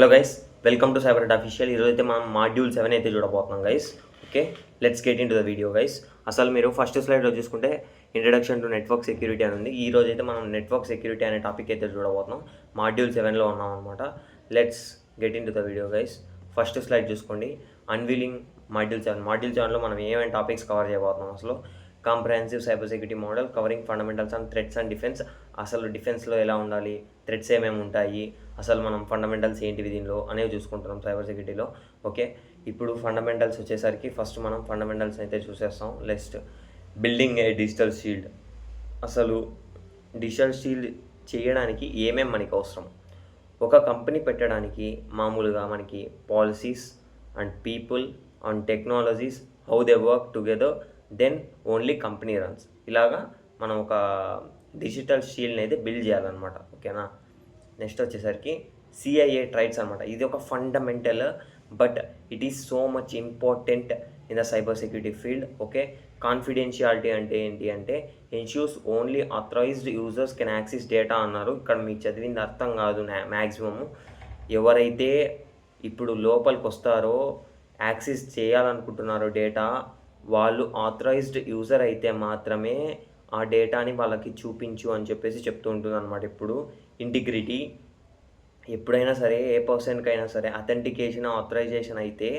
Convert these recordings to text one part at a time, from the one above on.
Hello guys, welcome to cyber official. ఈరోజు అయితే మనం మాడ్యూల్ 7 అయితే చూడబోతున్నాం guys. Okay, let's get in to the video guys. అసలు మీరు ఫస్ట్ స్లైడ్లో చూసుకుంటే ఇంట్రడక్షన్ టు నెట్వర్క్ సెక్యూరిటీ అని ఉంది. ఈరోజు అయితే మనం నెట్వర్క్ సెక్యూరిటీ అనే టాపిక్ అయితే చూడబోతున్నాం. మాడ్యూల్ 7లో ఉన్నాం అనమాట. Let's get in to the video guys. First slide చూసుకోండి, అన్వీలింగ్ మాడ్యూల్ 7. మాడ్యూల్ 7లో మనం ఏమేమి టాపిక్స్ కవర్ చేయబోతున్నాం. అసలు comprehensive cyber security model covering fundamentals and threats and defence. అసలు డిఫెన్స్లో ఎలా ఉండాలి, థ్రెట్స్ ఏమేమి ఉంటాయి, అసలు మనం ఫండమెంటల్స్ ఏంటివి దీనిలో అనేవి చూసుకుంటున్నాం సైబర్ సెక్యూరిటీలో. ఓకే, ఇప్పుడు ఫండమెంటల్స్ వచ్చేసరికి ఫస్ట్ మనం ఫండమెంటల్స్ అయితే చూసేస్తాం. Next building a digital shield. అసలు డిజిటల్ షీల్డ్ చేయడానికి ఏమేమి మనకి అవసరం, ఒక కంపెనీ పెట్టడానికి మామూలుగా మనకి policies and people and technologies, how they work together, then only company runs. ఇలాగా మనం ఒక డిజిటల్ షీల్డ్ని అయితే బిల్డ్ చేయాలన్నమాట. ఓకేనా. నెక్స్ట్ వచ్చేసరికి సిఐఏ ట్రైట్స్ అనమాట. ఇది ఒక fundamental, but it is so much important in the cyber security field. Okay, confidentiality అంటే ఏంటి అంటే ensures only authorised users can access data అన్నారు. ఇక్కడ మీకు చదివింది అర్థం కాదు మ్యాక్సిమము. ఎవరైతే ఇప్పుడు లోపలికి వస్తారో, యాక్సెస్ చేయాలనుకుంటున్నారో డేటా, వాళ్ళు ఆథరైజ్డ్ యూజర్ అయితే మాత్రమే ఆ డేటాని వాళ్ళకి చూపించు అని చెప్పేసి చెప్తూ ఉంటుంది అనమాట. ఇప్పుడు ఇంటిగ్రిటీ ఎప్పుడైనా సరే ఏ పర్సన్కైనా సరే అథెంటికేషన్ ఆథరైజేషన్ అయితే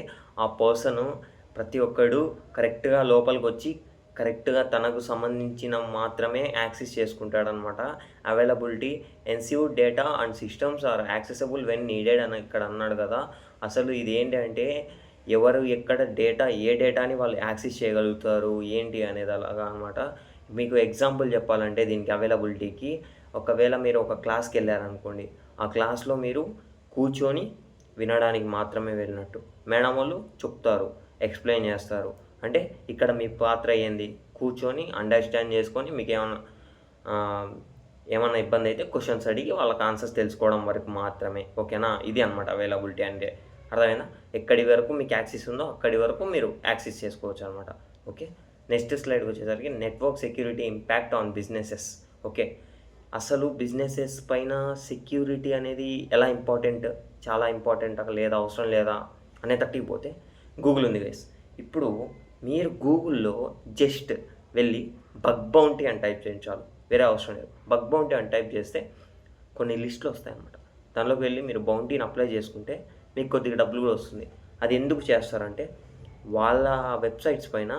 ఆ పర్సన్ ప్రతి ఒక్కడు కరెక్ట్గా లోపలికి వచ్చి కరెక్ట్గా తనకు సంబంధించిన మాత్రమే యాక్సెస్ చేసుకుంటాడనమాట. Availability ensures data and systems are accessible when needed అని ఇక్కడ అన్నాడు కదా. అసలు ఇది ఏంటి అంటే ఎవరు ఎక్కడ డేటా, ఏ డేటాని వాళ్ళు యాక్సెస్ చేయగలుగుతారు ఏంటి అనేది అలాగా అనమాట. మీకు ఎగ్జాంపుల్ చెప్పాలంటే దీనికి అవైలబిలిటీకి, ఒకవేళ మీరు ఒక క్లాస్కి వెళ్ళారనుకోండి, ఆ క్లాస్లో మీరు కూర్చొని వినడానికి మాత్రమే వెళ్ళినట్టు, మేడం వాళ్ళు చెప్తారు, ఎక్స్ప్లెయిన్ చేస్తారు. అంటే ఇక్కడ మీ పాత్ర ఏంది, కూర్చొని అండర్స్టాండ్ చేసుకొని మీకు ఏమన్నా ఇబ్బంది అయితే క్వశ్చన్స్ అడిగి వాళ్ళకి ఆన్సర్స్ తెలుసుకోవడం వరకు మాత్రమే. ఓకేనా, ఇది అనమాట అవైలబిలిటీ అంటే. అర్థమైందా? ఎక్కడి వరకు మీకు యాక్సెస్ ఉందో అక్కడి వరకు మీరు యాక్సెస్ చేసుకోవచ్చు అనమాట. ఓకే, నెక్స్ట్ స్లైడ్కి వచ్చేసరికి network security impact on businesses. Okay, అసలు బిజినెసెస్ పైన సెక్యూరిటీ అనేది ఎలా ఇంపార్టెంట్, చాలా ఇంపార్టెంట్ లేదా అవసరం లేదా అనే తట్టికి పోతే గూగుల్ ఉంది గైస్. ఇప్పుడు మీరు గూగుల్లో జస్ట్ వెళ్ళి బగ్ బౌంటీ అని టైప్ చేయండి చాలు, వేరే అవసరం లేదు. బగ్ బౌంటీ అని టైప్ చేస్తే కొన్ని లిస్టులు వస్తాయన్నమాట. దానిలోకి వెళ్ళి మీరు బౌంటీని అప్లై చేసుకుంటే మీకు కొద్దిగా డబ్బులు కూడా వస్తుంది. అది ఎందుకు చేస్తారంటే వాళ్ళ వెబ్సైట్స్ పైన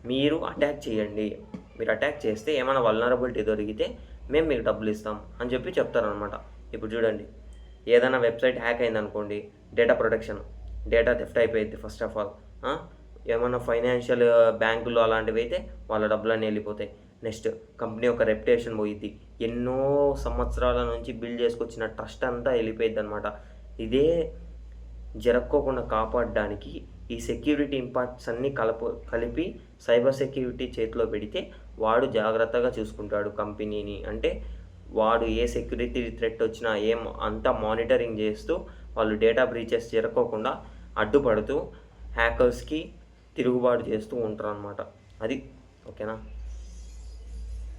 మీరు అటాక్ చేయండి, మీరు అటాక్ చేస్తే ఏమైనా వల్నరబిలిటీ దొరికితే మేము మీకు డబ్బులు ఇస్తాం అని చెప్పి చెప్తారనమాట. ఇప్పుడు చూడండి, ఏదైనా వెబ్సైట్ హ్యాక్ అయిందనుకోండి, డేటా ప్రొటెక్షన్, డేటా థెఫ్ట్ అయిపోయింది ఫస్ట్ ఆఫ్ ఆల్. ఏమన్నా ఫైనాన్షియల్ బ్యాంకులు అలాంటివి అయితే వాళ్ళ డబ్బులన్నీ వెళ్ళిపోతాయి. నెక్స్ట్ కంపెనీ యొక్క రెప్యుటేషన్ పోయిద్ది, ఎన్నో సంవత్సరాల నుంచి బిల్డ్ చేసుకొచ్చిన ట్రస్ట్ అంతా వెళ్ళిపోయిద్ది అనమాట. ఇదే జరక్కోకుండా కాపాడడానికి ఈ సెక్యూరిటీ ఇంపాక్ట్స్ అన్నీ కలిపి సైబర్ సెక్యూరిటీ చేతిలో పెడితే వాడు జాగ్రత్తగా చూసుకుంటాడు కంపెనీని. అంటే వాడు ఏ సెక్యూరిటీ థ్రెట్ వచ్చినా ఏం అంతా మానిటరింగ్ చేస్తూ వాళ్ళు డేటా బ్రీచెస్ జరగకోకుండా అడ్డుపడుతూ హ్యాకర్స్కి తిరుగుబాటు చేస్తూ ఉంటారు అనమాట. అది ఓకేనా.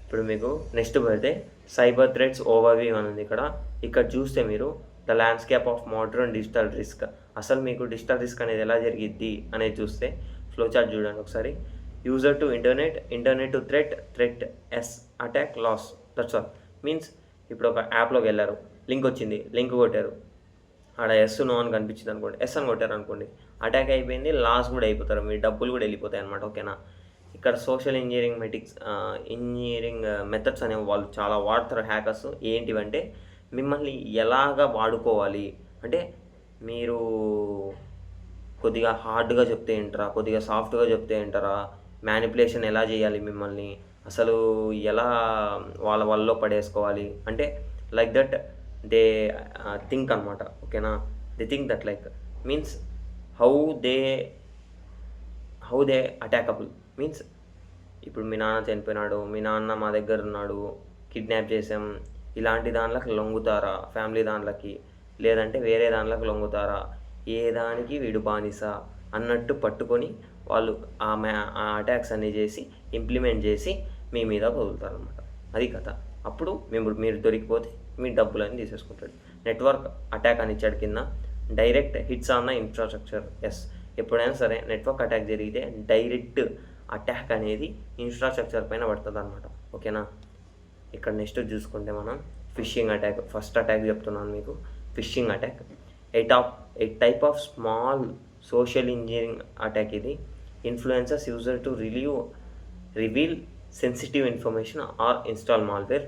ఇప్పుడు మీకు నెక్స్ట్ పెడితే సైబర్ థ్రెట్స్ ఓవర్వ్యూ అని ఉంది. ఇక్కడ చూస్తే మీరు the landscape of modern digital risk. అసలు మీకు డిజిటల్ రిస్క్ అనేది ఎలా జరిగిద్ది అనేది చూస్తే ఫ్లో చార్ట్ చూడండి ఒకసారి. User to internet, internet to threat as attack loss. That's all. Means ఇప్పుడు ఒక యాప్లోకి వెళ్ళారు, లింక్ వచ్చింది, లింక్ కొట్టారు, ఆడ ఎస్ నో అని కనిపించింది అనుకోండి, ఎస్ అని కొట్టారు అనుకోండి, అటాక్ అయిపోయింది, లాస్ కూడా అయిపోతారు, మీ డబ్బులు కూడా వెళ్ళిపోతాయి అనమాట. ఓకేనా. ఇక్కడ సోషల్ ఇంజనీరింగ్ మెథడ్స్ అనేవి వాళ్ళు చాలా వాడతారు హ్యాకర్స్. ఏంటివంటే మిమ్మల్ని ఎలాగా వాడుకోవాలి అంటే, మీరు కొద్దిగా హార్డ్గా చెప్తే వింటారా, కొద్దిగా సాఫ్ట్గా చెప్తే వింటారా, మ్యానిపులేషన్ ఎలా చేయాలి మిమ్మల్ని, అసలు ఎలా వాళ్ళ వల్ల పడేసుకోవాలి అంటే లైక్ దట్ దే థింక్ అనమాట. ఓకేనా. They think that like means how they attackable. Means ఇప్పుడు మీ నాన్న చనిపోయినాడు, మీ నాన్న మా దగ్గర ఉన్నాడు, కిడ్నాప్ చేసాం, ఇలాంటి దాంట్లోకి లొంగుతారా, ఫ్యామిలీ దాంట్లోకి, లేదంటే వేరే దాంట్లోకి లొంగుతారా, ఏ దానికి వీడు బానిస అన్నట్టు పట్టుకొని వాళ్ళు ఆ అటాక్స్ అన్నీ చేసి ఇంప్లిమెంట్ చేసి మీ మీద వదులుతారనమాట. అది కథ. అప్పుడు మీరు దొరికిపోతే మీ డబ్బులన్నీ తీసేసుకుంటాడు. నెట్వర్క్ అటాక్ అని ఇచ్చాడు కింద. Direct hits on the infrastructure. Yes, ఎప్పుడైనా సరే నెట్వర్క్ అటాక్ జరిగితే డైరెక్ట్ అటాక్ అనేది ఇన్ఫ్రాస్ట్రక్చర్ పైన పడుతుంది అనమాట. ఓకేనా. ఇక్కడ నెక్స్ట్ చూసుకుంటే మనం ఫిషింగ్ అటాక్. ఫస్ట్ అటాక్ చెప్తున్నాను మీకు, phishing attack. A type of small social engineering attack ఇది. Influences user to reveal sensitive information or install malware.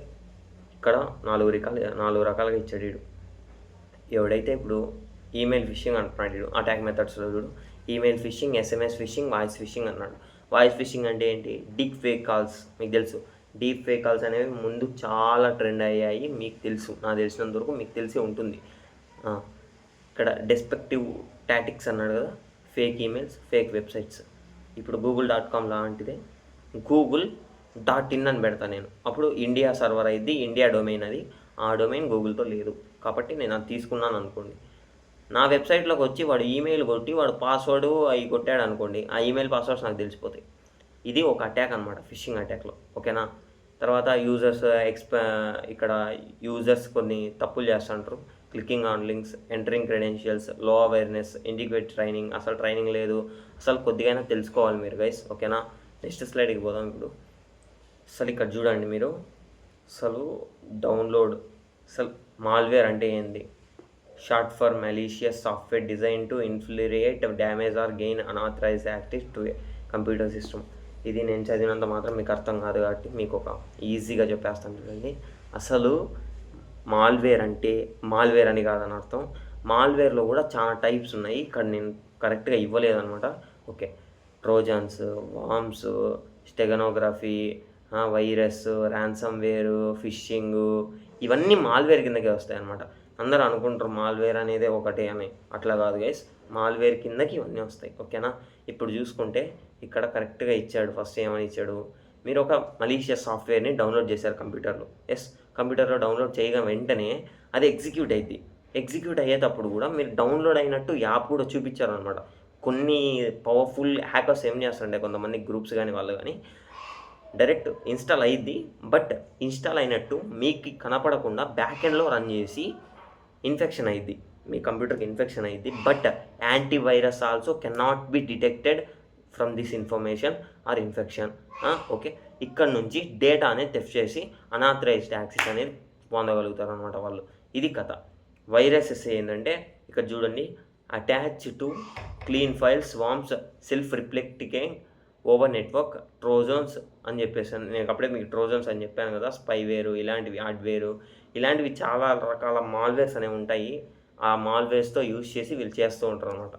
ఇక్కడ నాలుగు రకాలుగా ఇచ్చాడు వీడు. ఎవడైతే ఇప్పుడు ఈమెయిల్ ఫిషింగ్ అంటున్నాడు వీడు అటాక్ మెథడ్స్లో చూడు. Email fishing, SMS fishing, voice fishing అన్నాడు. వాయిస్ ఫిషింగ్ అంటే ఏంటి? Deep fake calls. మీకు తెలుసు డీప్ ఫేక్ కాల్స్ అనేవి ముందు చాలా ట్రెండ్ అయ్యాయి, మీకు తెలుసు, నాకు తెలిసినంత వరకు మీకు తెలిసి ఉంటుంది. ఇక్కడ డెస్పెక్టివ్ టాటిక్స్ అన్నాడు కదా, ఫేక్ ఈమెయిల్స్, ఫేక్ వెబ్సైట్స్. ఇప్పుడు google.com లాంటిదే google.in అని పెడతాను నేను, అప్పుడు ఇండియా సర్వర్ అయింది, ఇండియా డొమైన్ అది. ఆ డొమైన్ గూగుల్తో లేదు కాబట్టి నేను అది తీసుకున్నాను అనుకోండి. నా వెబ్సైట్లోకి వచ్చి వాడు ఈమెయిల్ కొట్టి వాడు పాస్వర్డ్ అవి కొట్టాడు అనుకోండి, ఆ ఈమెయిల్ పాస్వర్డ్స్ నాకు తెలిసిపోతాయి. ఇది ఒక అటాక్ అనమాట, ఫిషింగ్ అటాక్లో. ఓకేనా. తర్వాత ఇక్కడ యూజర్స్ కొన్ని తప్పులు చేస్తుంటారు. Clicking on links, entering credentials, లో అవేర్నెస్, ఇండిక్వేట్ ట్రైనింగ్. అసలు ట్రైనింగ్ లేదు, అసలు కొద్దిగా తెలుసుకోవాలి మీరు గైస్. ఓకేనా. నెక్స్ట్ స్లైడ్కి పోదాం ఇప్పుడు. అసలు ఇక్కడ చూడండి మీరు, అసలు డౌన్లోడ్, అసలు మాల్వేర్ అంటే ఏంది? Short for malicious software design to infiltrate, damage or gain unauthorised access to computer system. ఇది నేను చదివినంత మాత్రం మీకు అర్థం కాదు కాబట్టి మీకు ఒక ఈజీగా చెప్పేస్తాను చూడండి. అసలు మాల్వేర్ అంటే మాల్వేర్ అని కాదని అర్థం. మాల్వేర్లో కూడా చాలా టైప్స్ ఉన్నాయి, ఇక్కడ నేను కరెక్ట్గా ఇవ్వలేదన్నమాట. Okay. Trojans, worms, steganography, virus, ransomware, phishing, ఇవన్నీ మాల్వేర్ కిందకే వస్తాయి అన్నమాట. అందరూ అనుకుంటారు మాల్వేర్ అనేది ఒకటే అని, అట్లా కాదు గైస్, మాల్వేర్ కిందకి ఇవన్నీ వస్తాయి. ఓకేనా. ఇప్పుడు చూసుకుంటే ఇక్కడ కరెక్ట్గా ఇచ్చాడు. ఫస్ట్ ఏమని ఇచ్చాడు? మీరు ఒక మలీషియస్ సాఫ్ట్వేర్ని డౌన్లోడ్ చేశారు కంప్యూటర్లో. ఎస్, కంప్యూటర్లో డౌన్లోడ్ చేయగా వెంటనే అది ఎగ్జిక్యూట్ అయింది. ఎగ్జిక్యూట్ అయ్యేటప్పుడు కూడా మీరు డౌన్లోడ్ అయినట్టు యాప్ కూడా చూపించారనమాట. కొన్ని పవర్ఫుల్ హ్యాకర్స్ ఏం చేస్తారంటే, కొంతమంది గ్రూప్స్ కానీ వాళ్ళు కానీ డైరెక్ట్ ఇన్స్టాల్ అయ్యిద్ది, బట్ ఇన్స్టాల్ అయినట్టు మీకు కనపడకుండా బ్యాక్ ఎండ్లో రన్ చేసి ఇన్ఫెక్షన్ అయ్యిద్ది, మీ కంప్యూటర్కి ఇన్ఫెక్షన్ అయ్యిద్ది. But antivirus also cannot be detected from this information are infection. Okay. ఇక్కడ నుంచి డేటా అనేది థెఫ్ట్ చేసి అనాథరైజ్డ్ యాక్సెస్ అనేది పొందగలుగుతారు అనమాట వాళ్ళు. ఇది కథ. వైరసెస్ ఏంటంటే ఇక్కడ చూడండి, attach to clean files, worms, self replicating over network, Trojans అని చెప్పేసాను నేను అప్పుడే మీకు. ట్రోజన్స్ అని చెప్పాను కదా, స్పైవేరు, ఇలాంటివి, హార్డ్వేరు, ఇలాంటివి చాలా రకాల మాల్వేర్స్ అనేవి ఉంటాయి. ఆ మాల్వేర్స్తో యూజ్ చేసి వీళ్ళు చేస్తూ ఉంటారు అనమాట.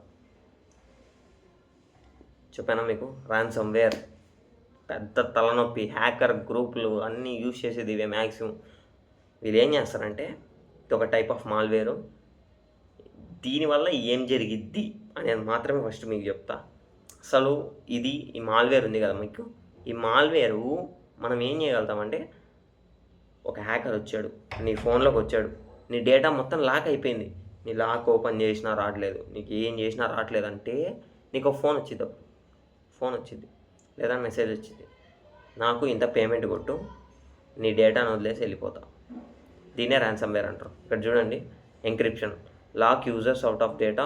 చెప్పాను మీకు, ర్యాన్సమ్వేర్ పెద్ద తలనొప్పి, హ్యాకర్ గ్రూపులు అన్నీ యూజ్ చేసేది ఇవే మ్యాక్సిమం. వీళ్ళు ఏం చేస్తారంటే, ఇది ఒక టైప్ ఆఫ్ మాల్వేరు, దీనివల్ల ఏం జరిగిద్ది అనేది మాత్రమే ఫస్ట్ మీకు చెప్తా. అసలు ఇది ఈ మాల్వేర్ ఉంది కదా మీకు, ఈ మాల్వేరు మనం ఏం చేయగలుగుతామంటే, ఒక హ్యాకర్ వచ్చాడు, నీ ఫోన్లోకి వచ్చాడు, నీ డేటా మొత్తం లాక్ అయిపోయింది, నీ లాక్ ఓపెన్ చేసినా రావట్లేదు, నీకు ఏం చేసినా రావట్లేదు అంటే నీకు ఒక ఫోన్ వచ్చింది, ఫోన్ వచ్చింది లేదా మెసేజ్ వచ్చింది, నాకు ఇంత పేమెంట్ కొట్టు, నీ డేటాను వదిలేసి వెళ్ళిపోతా. దీన్నే ర్యాన్సమ్వేర్ అంటారు. ఇక్కడ చూడండి, encryption, lock users out of data,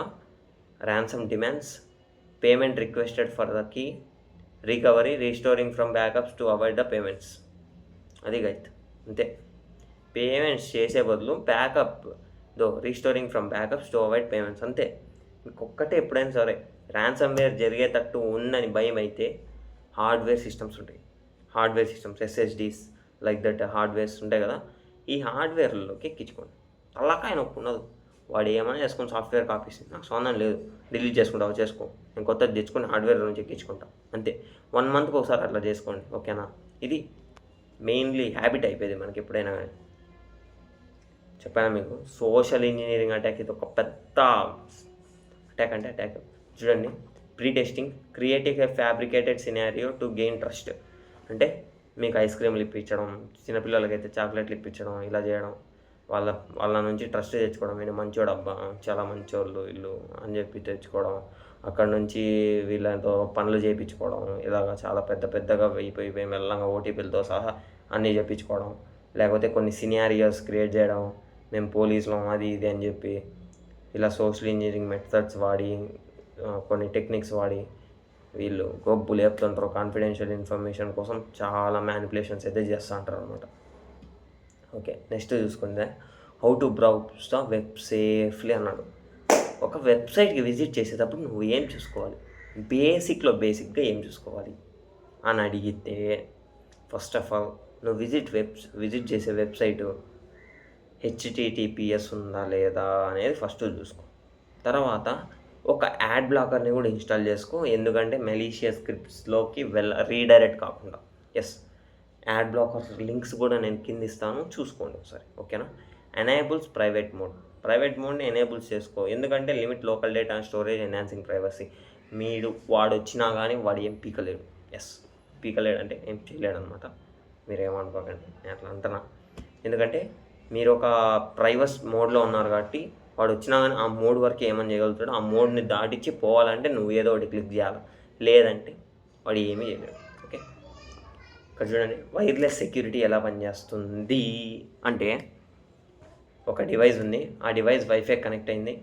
ransom demands, payment requested for the key, recovery, restoring from backups to avoid the payments. అది గైత్ అంతే. పేమెంట్స్ చేసే బదులు backup restoring from backups to avoid payments, అంతే. మీకు ఒక్కటే ఎప్పుడైనా సరే ర్యాన్సమ్వేర్ జరిగేటట్టు ఉందని భయం అయితే హార్డ్వేర్ సిస్టమ్స్ ఉంటాయి, hardware systems, SSDs like that hardwares ఉంటాయి కదా, ఈ హార్డ్వేర్లోకి ఎక్కించుకోండి. తలకాయ నొప్పి ఉండదు. వాడు ఏమైనా చేసుకొని సాఫ్ట్వేర్ కాపీస్, నాకు సంబంధం లేదు, డిలీట్ చేసుకుంటావు చేసుకో, నేను కొత్తది తెచ్చుకొని హార్డ్వేర్ నుంచి ఎక్కించుకుంటా, అంతే. 1 మంత్కి ఒకసారి అట్లా చేసుకోండి. ఓకేనా. ఇది మెయిన్లీ హ్యాబిట్ అయిపోయింది మనకి ఎప్పుడైనా కానీ. చెప్పాను మీకు, సోషల్ ఇంజనీరింగ్ అటాక్ ఇది ఒక పెద్ద అటాక్. చూడండి, pre testing, creative A fabricated scenario to gain trust. అంటే మీకు ఐస్ క్రీమ్లు ఇప్పించడం, చిన్నపిల్లలకైతే చాక్లెట్లు ఇప్పించడం, ఇలా చేయడం, వాళ్ళ నుంచి ట్రస్ట్ తెచ్చుకోవడం, వీళ్ళు మంచోడు అబ్బా, చాలా మంచోళ్ళు వీళ్ళు అని చెప్పి తెచ్చుకోవడం, అక్కడ నుంచి వీళ్ళతో పనులు చేయించుకోవడం, ఇలాగ చాలా పెద్దగా అయిపోయి మెల్లగా ఓటీపీలతో సహా అన్నీ చెప్పించుకోవడం, లేకపోతే కొన్ని సినారియోస్ క్రియేట్ చేయడం, మేము పోలీసులం అది ఇది అని చెప్పి ఇలా సోషల్ ఇంజనీరింగ్ మెథడ్స్ వాడి కొన్ని టెక్నిక్స్ వాడి వీళ్ళు గొప్పలు చెప్తుంటారు. కాన్ఫిడెన్షియల్ ఇన్ఫర్మేషన్ కోసం చాలా మ్యానిపులేషన్స్ అయితే చేస్తూ ఉంటారు అనమాట. ఓకే, నెక్స్ట్ చూసుకుంటే how to browse the web safely అన్నాడు. ఒక వెబ్సైట్కి విజిట్ చేసేటప్పుడు నువ్వు ఏం చూసుకోవాలి, బేసిక్గా ఏం చూసుకోవాలి అని అడిగితే, ఫస్ట్ ఆఫ్ ఆల్ నువ్వు విజిట్ చేసే వెబ్సైటు HTTPS ఉందా లేదా అనేది ఫస్ట్ చూసుకో. తర్వాత ఒక యాడ్ బ్లాకర్ని కూడా ఇన్స్టాల్ చేసుకో, ఎందుకంటే మెలీషియస్ స్క్రిప్ట్స్లోకి రీడైరెక్ట్ కాకుండా. యాడ్ బ్లాకర్ లింక్స్ కూడా నేను కింద ఇస్తాను, చూసుకోండి ఒకసారి. ఓకేనా. ఎనేబుల్స్ ప్రైవేట్ మోడ్ని ఎనేబుల్స్ చేసుకో, ఎందుకంటే limit local data and storage enhancing privacy. వాడు వచ్చినా కానీ వాడు ఏం పీకలేడు. పీకలేడు అంటే ఏం చేయలేడు అనమాట. మీరు ఏమనుకోకండి, నేను అట్లా అంటున్నా. ఎందుకంటే మీరు ఒక ప్రైవస్ మోడ్లో ఉన్నారు కాబట్టి వాడు వచ్చినా కానీ ఆ మోడ్ వరకు ఏమని చేయగలుగుతాడు. ఆ మోడ్ని దాటించి పోవాలంటే నువ్వు ఏదో ఒకటి క్లిక్ చేయాలి, లేదంటే వాడు ఏమీ చేయలేడు. ఓకే, ఇక్కడ చూడండి వైర్లెస్ సెక్యూరిటీ ఎలా పనిచేస్తుంది అంటే, ఒక డివైస్ ఉంది, ఆ డివైస్ వైఫై కనెక్ట్ అయింది,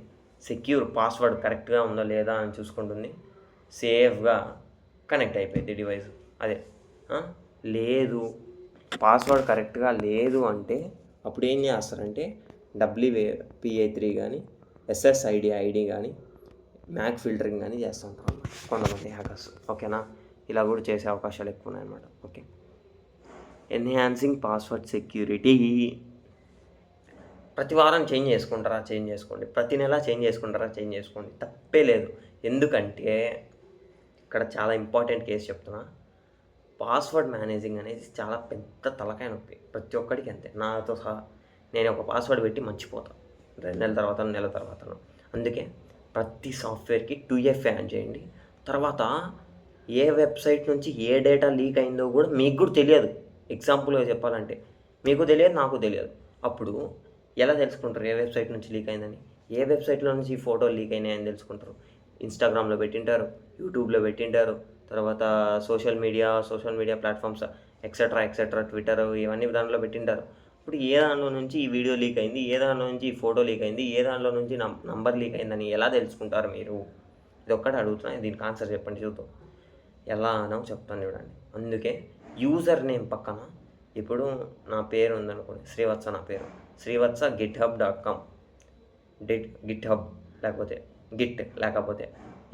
సెక్యూర్ పాస్వర్డ్ కరెక్ట్గా ఉందా లేదా అని చూసుకుంటుంది, సేఫ్గా కనెక్ట్ అయిపోయింది డివైస్. అదే లేదు, పాస్వర్డ్ కరెక్ట్గా లేదు అంటే అప్పుడు ఏం చేస్తారంటే WPA3 కానీ SSID కానీ మ్యాక్ ఫిల్టరింగ్ కానీ చేస్తుంటారు కొంతమంది హ్యాకర్స్. ఓకేనా, ఇలా కూడా చేసే అవకాశాలు ఎక్కువ ఉన్నాయన్నమాట. ఓకే, ఎన్హాన్సింగ్ పాస్వర్డ్ సెక్యూరిటీ ప్రతి వారం చేంజ్ చేసుకోండి, ప్రతి నెల చేంజ్ చేసుకోండి, తప్పే లేదు. ఎందుకంటే ఇక్కడ చాలా ఇంపార్టెంట్ కేసు చెప్తున్నా. పాస్వర్డ్ మేనేజింగ్ అనేది చాలా పెద్ద తలకాయ నొప్పి, ప్రతి ఒక్కడికి అంతే, నాతో సహా. నేను ఒక పాస్వర్డ్ పెట్టి మర్చిపోతాను 2 నెలల తర్వాత, నెల తర్వాత. అందుకే ప్రతి సాఫ్ట్వేర్కి 2FA ఆన్ చేయండి. తర్వాత ఏ వెబ్సైట్ నుంచి ఏ డేటా లీక్ అయిందో కూడా మీకు కూడా తెలియదు. ఎగ్జాంపుల్గా చెప్పాలంటే మీకు తెలియదు, నాకు తెలియదు. అప్పుడు ఎలా తెలుసుకుంటారు ఏ వెబ్సైట్ నుంచి లీక్ అయిందని? ఏ వెబ్సైట్లో నుంచి ఫోటోలు లీక్ అయినాయని తెలుసుకుంటారు. ఇన్స్టాగ్రామ్లో పెట్టింటారు, యూట్యూబ్లో పెట్టింటారు, తర్వాత social media platforms etcetera Twitter, ఇవన్నీ దాంట్లో పెట్టింటారు. ఇప్పుడు ఏ దానిలో నుంచి ఈ వీడియో లీక్ అయింది, ఏ దానిలో నుంచి ఈ ఫోటో లీక్ అయింది, ఏ దానిలో నుంచి నంబర్ లీక్ అయిందని ఎలా తెలుసుకుంటారు మీరు? ఇది ఒక్కటి అడుగుతున్నా, దీనికి ఆన్సర్ చెప్పండి చూద్దాం. ఎలా అనో చెప్తాను చూడండి. అందుకే యూజర్ నేమ్ పక్కన ఇప్పుడు నా పేరు ఉందనుకోండి, శ్రీవత్స, నా పేరు శ్రీవత్స github.com, గిట్హబ్ లేకపోతే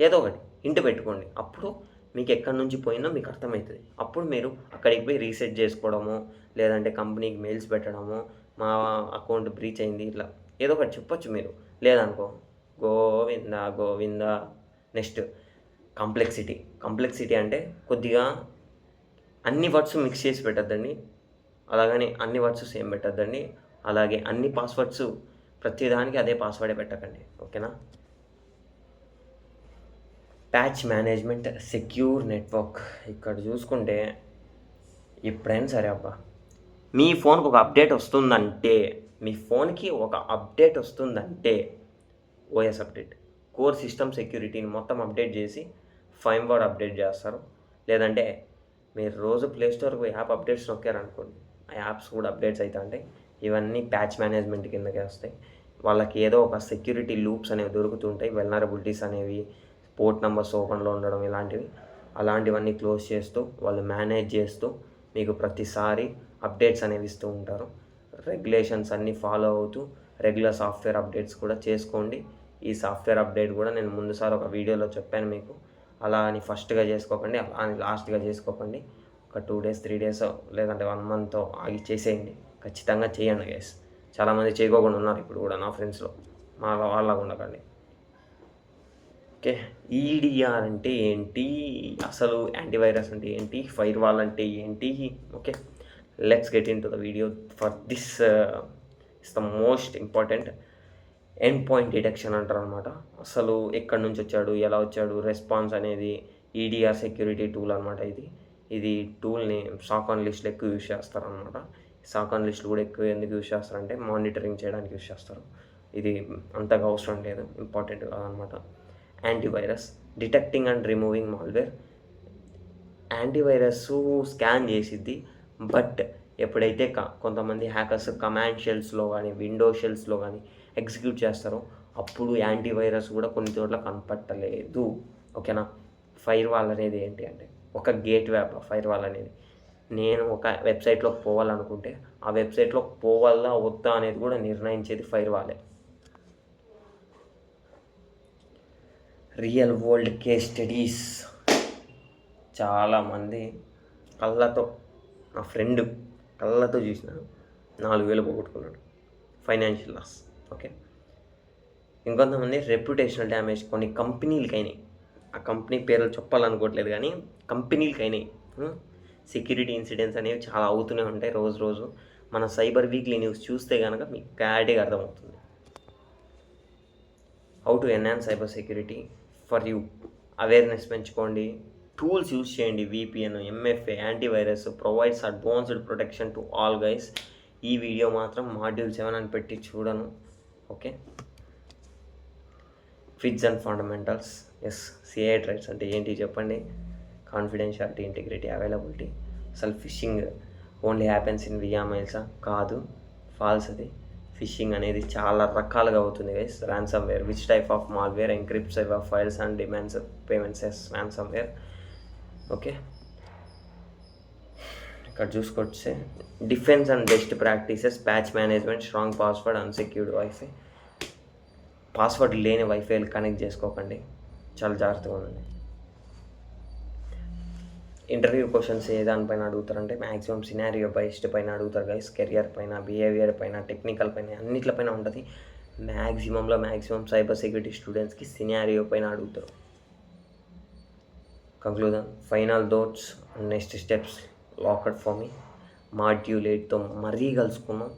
ఏదో ఒకటి ఇంటి పెట్టుకోండి. అప్పుడు మీకు ఎక్కడి నుంచి పోయినా మీకు అర్థమవుతుంది. అప్పుడు మీరు అక్కడికి పోయి రీసెర్చ్ చేసుకోవడము, లేదంటే కంపెనీకి మెయిల్స్ పెట్టడము, మా అకౌంట్ బ్రీచ్ అయింది, ఇట్లా ఏదో ఒకటి చెప్పొచ్చు మీరు. లేదనుకో గోవిందా. నెక్స్ట్ కాంప్లెక్సిటీ అంటే కొద్దిగా అన్ని వర్డ్స్ మిక్స్ చేసి పెట్టద్దండి, అలాగని అన్ని వర్డ్స్ సేమ్ పెట్టద్దండి, అలాగే అన్ని పాస్వర్డ్స్ ప్రతిదానికి అదే పాస్వర్డే పెట్టకండి. ఓకేనా. Patch management, secure network. ఇక్కడ చూసుకుంటే ఎప్పుడైనా సరే అబ్బా, మీ ఫోన్కి ఒక అప్డేట్ వస్తుందంటే OS అప్డేట్, కోర్ సిస్టమ్ సెక్యూరిటీని మొత్తం అప్డేట్ చేసి ఫైర్వార్ అప్డేట్ చేస్తారు. లేదంటే మీరు రోజు ప్లేస్టోర్కి యాప్ అప్డేట్స్ నొక్కారనుకోండి, ఆ యాప్స్ కూడా అప్డేట్స్ అవుతా ఉంటాయి. ఇవన్నీ ప్యాచ్ మేనేజ్మెంట్ కిందకే వస్తాయి. వాళ్ళకి ఏదో ఒక సెక్యూరిటీ లూప్స్ అనేవి దొరుకుతుంటాయి, వెల్నరబిలిటీస్ అనేవి, పోర్ట్ నెంబర్స్ ఓపెన్లో ఉండడం, అలాంటివన్నీ క్లోజ్ చేస్తూ వాళ్ళు మేనేజ్ చేస్తూ మీకు ప్రతిసారి అప్డేట్స్ అనేవి ఇస్తూ ఉంటారు. రెగ్యులేషన్స్ అన్నీ ఫాలో అవుతూ రెగ్యులర్ సాఫ్ట్వేర్ అప్డేట్స్ కూడా చేసుకోండి. ఈ సాఫ్ట్వేర్ అప్డేట్ కూడా నేను ముందుసారి ఒక వీడియోలో చెప్పాను మీకు. అలా అని ఫస్ట్గా చేసుకోకండి, అలా అని లాస్ట్గా చేసుకోకండి. ఒక 2 days 3 days లేదంటే 1 month ఆగి చేసేయండి. ఖచ్చితంగా చేయండి గైస్. చాలామంది చేయకోకుండా ఉన్నారు ఇప్పుడు కూడా నా ఫ్రెండ్స్లో, వాళ్ళగా ఉండకండి. ఓకే, EDR అంటే ఏంటి, అసలు యాంటీవైరస్ అంటే ఏంటి, ఫైర్వాల్ అంటే ఏంటి? Okay, let's get in to the video. For this is the most important. End point detection అంటారు అనమాట. అసలు ఎక్కడి నుంచి వచ్చాడు, ఎలా వచ్చాడు, రెస్పాన్స్ అనేది EDR సెక్యూరిటీ టూల్ అనమాట. ఇది టూల్ని సాక్ ఆన్ లిస్ట్లో ఎక్కువ యూజ్ చేస్తారనమాట. సాక్ ఆన్ లిస్టులు కూడా ఎక్కువ ఎందుకు యూజ్ చేస్తారంటే మానిటరింగ్ చేయడానికి యూజ్ చేస్తారు. ఇది అంతగా అవసరం లేదు, ఇంపార్టెంట్ కాదనమాట. Antivirus, detecting and removing malware. Antivirus scan చేసిద్ది, బట్ ఎప్పుడైతే కొంతమంది హ్యాకర్స్ కమాండ్ షెల్స్లో కానీ విండో షెల్స్లో కానీ ఎగ్జిక్యూట్ చేస్తారో అప్పుడు యాంటీవైరస్ కూడా కొన్ని చోట్ల కనపట్టలేదు. ఓకేనా. ఫైర్ వాల్ అనేది ఏంటి అంటే ఒక గేట్వే అబ్బా ఫైర్ వాల్ అనేది. నేను ఒక వెబ్సైట్లోకి పోవాలనుకుంటే ఆ వెబ్సైట్లోకి పోవాలా వద్దా అనేది కూడా నిర్ణయించేది ఫైర్ వాలే. Real world case studies. చాలామంది కళ్ళతో, నా ఫ్రెండ్ కళ్ళతో చూసిన 4,000 పోగొట్టుకున్నాడు, ఫైనాన్షియల్ లాస్. ఓకే. ఇంకొంతమంది రెప్యుటేషనల్ డ్యామేజ్ కొన్ని కంపెనీలకైనాయి. ఆ కంపెనీ పేర్లు చెప్పాలనుకోవట్లేదు కానీ కంపెనీలకైనాయి. సెక్యూరిటీ ఇన్సిడెంట్స్ అనేవి చాలా అవుతూనే ఉంటాయి రోజు. మన సైబర్ వీక్లీ న్యూస్ చూస్తే కనుక మీకు క్లారిటీగా అర్థమవుతుంది. How to enhance cyber security for you. Awareness పెంచుకోండి, టూల్స్ యూజ్ చేయండి. VPN, MFA, antivirus provides advanced protection to all guys. ఈ వీడియో మాత్రం మాడ్యూల్ 7 అని పెట్టి చూడను. Okay. Fits and fundamentals. Yes, CI రైట్స్ అంటే ఏంటి చెప్పండి. Confidentiality, integrity, availability. అసలు phishing only happens in via మెయిల్సా? కాదు, ఫాల్స్ అది. ఫిషింగ్ అనేది చాలా రకాలుగా అవుతుంది guys. Ransomware, which type of malware encrypts cyber files and demands payments as ransomware. Okay. ఇక్కడ చూసుకొచ్చే defence and best practices, patch management, strong password, unsecured wifi. Password లేని వైఫైలు కనెక్ట్ చేసుకోకండి, చాలా జాగ్రత్తగా ఉండండి. ఇంటర్వ్యూ క్వశ్చన్స్ ఏ దానిపైన అడుగుతారంటే మ్యాక్సిమం సినారియో బేస్డ్ పైన అడుగుతారు గైస్. కెరియర్ పైన, బిహేవియర్ పైన, టెక్నికల్ పైన, అన్నిట్లపైన ఉంటుంది. మ్యాక్సిమం సైబర్ సెక్యూరిటీ స్టూడెంట్స్కి సినారియో పైన అడుగుతారు. Conclusion, final thoughts, next steps locked for me. Module 8తో మరీ కలుసుకున్నాం.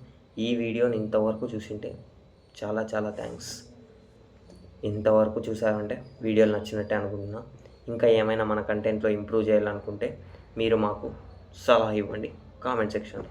ఈ వీడియోని ఇంతవరకు చూసింటే చాలా థ్యాంక్స్. ఇంతవరకు చూసారంటే వీడియోలు నచ్చినట్టే అనుకుంటున్నా. ఇంకా ఏమైనా మన కంటెంట్లో ఇంప్రూవ్ చేయాలనుకుంటే మీరు మాకు సలహా ఇవ్వండి కామెంట్ సెక్షన్లో.